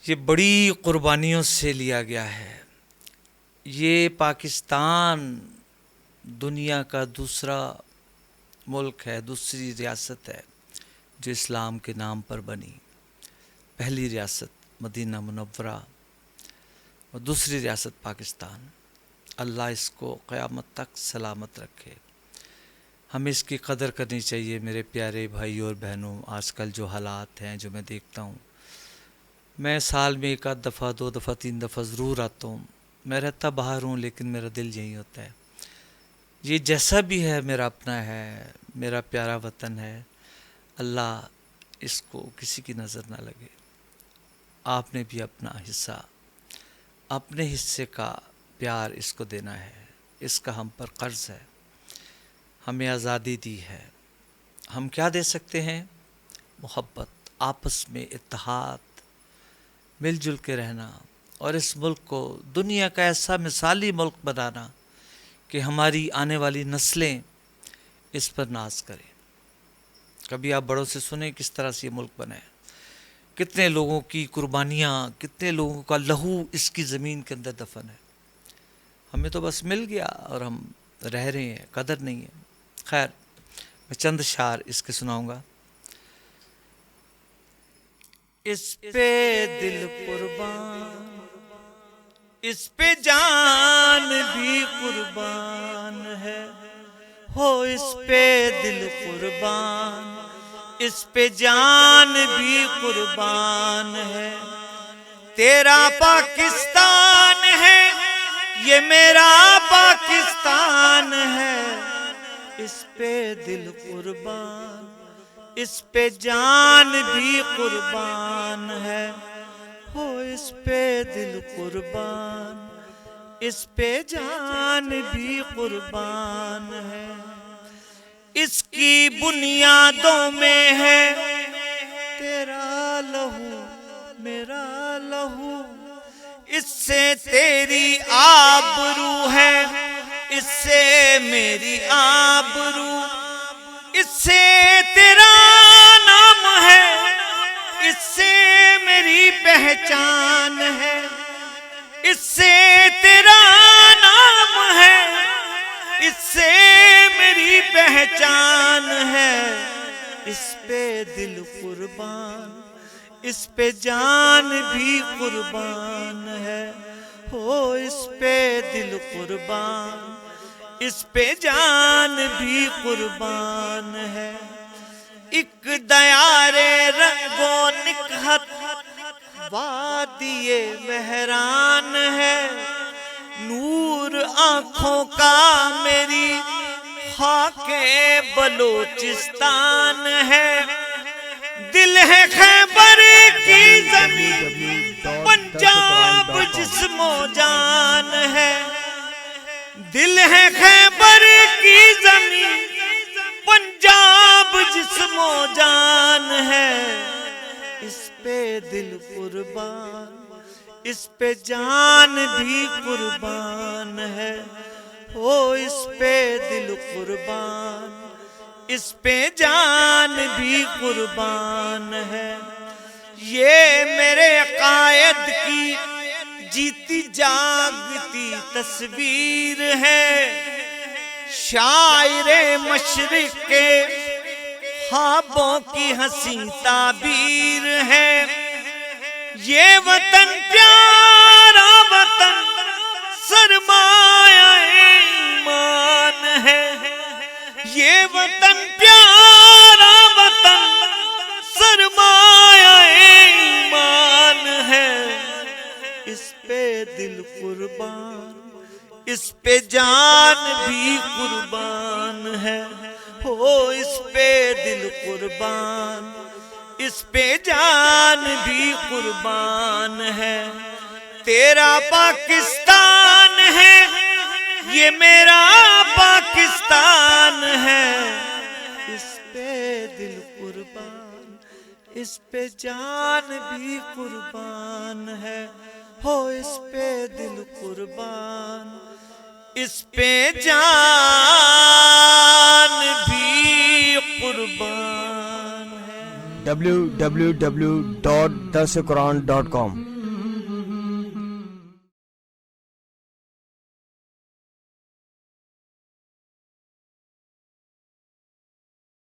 یہ بڑی قربانیوں سے لیا گیا ہے۔ یہ پاکستان دنیا کا دوسرا ملک ہے، دوسری ریاست ہے جو اسلام کے نام پر بنی۔ پہلی ریاست مدینہ منورہ اور دوسری ریاست پاکستان۔ اللہ اس کو قیامت تک سلامت رکھے۔ ہمیں اس کی قدر کرنی چاہیے میرے پیارے بھائی اور بہنوں۔ آج کل جو حالات ہیں جو میں دیکھتا ہوں، میں سال میں ایک آدھ دفعہ، 2 دفعہ، 3 دفعہ ضرور آتا ہوں۔ میں رہتا باہر ہوں لیکن میرا دل یہی ہوتا ہے۔ یہ جیسا بھی ہے میرا اپنا ہے، میرا پیارا وطن ہے۔ اللہ اس کو کسی کی نظر نہ لگے۔ آپ نے بھی اپنا حصہ، اپنے حصے کا پیار اس کو دینا ہے۔ اس کا ہم پر قرض ہے۔ ہمیں آزادی دی ہے، ہم کیا دے سکتے ہیں؟ محبت، آپس میں اتحاد، مل جل کے رہنا، اور اس ملک کو دنیا کا ایسا مثالی ملک بنانا کہ ہماری آنے والی نسلیں اس پر ناز کریں۔ کبھی آپ بڑوں سے سنیں کس طرح سے یہ ملک بنا ہے، کتنے لوگوں کی قربانیاں، کتنے لوگوں کا لہو اس کی زمین کے اندر دفن ہے۔ ہمیں تو بس مل گیا اور ہم رہ رہے ہیں، قدر نہیں ہے۔ خیر، میں چند اشعار اس کے سناؤں گا۔ اس پہ دل قربان، اس پہ جان بھی قربان ہے، ہو اس پہ دل قربان، اس پہ جان بھی قربان ہے۔ تیرا پاکستان ہے، یہ میرا پاکستان ہے، اس پہ دل قربان، اس پہ جان بھی قربان ہے، ہو اس پہ دل قربان، اس پہ جان بھی قربان ہے۔ اس کی بنیادوں میں ہے تیرا لہو میرا لہو، اس سے تیری آبرو ہے، اس سے میری آبرو، اس سے تیرا نام ہے، اس سے میری پہچان ہے، اس سے تیرا نام ہے، اس سے میری پہچان ہے۔ اس پہ دل قربان، اس پہ جان بھی قربان ہے، ہو اس پہ دل قربان، اس پہ جان بھی قربان ہے۔ ایک دیار رنگ و نکہت وادی مہران ہے، نور آنکھوں کا میری خاک بلوچستان ہے، دل ہے خیبر کی زمین، پنجاب جسم و جان ہے، دل ہے خیبر کی زمین، پنجاب جسم و جان ہے۔ اس پہ دل قربان، اس پہ جان بھی قربان ہے، ہو اس پہ دل قربان، اس پہ جان بھی قربان ہے۔ یہ میرے قائد کی جیتی جاگتی تصویر ہے، شاعر مشرق کے خوابوں کی حسین تعبیر ہے۔ یہ وطن پیارا وطن سرمایہ ایمان ہے، یہ وطن پیارا وطن سرمایہ ایمان ہے۔ اس پہ دل قربان، اس پہ جان بھی قربان ہے، ہو اس پہ دل قربان، اس پہ جان بھی قربان ہے۔ تیرا پاکستان ہے، یہ میرا پاکستان ہے، اس پہ دل قربان، اس پہ جان بھی قربان ہے، ہو اس پہ دل قربان، اس پہ جان بھی قربان ہے۔ www.darsequran.com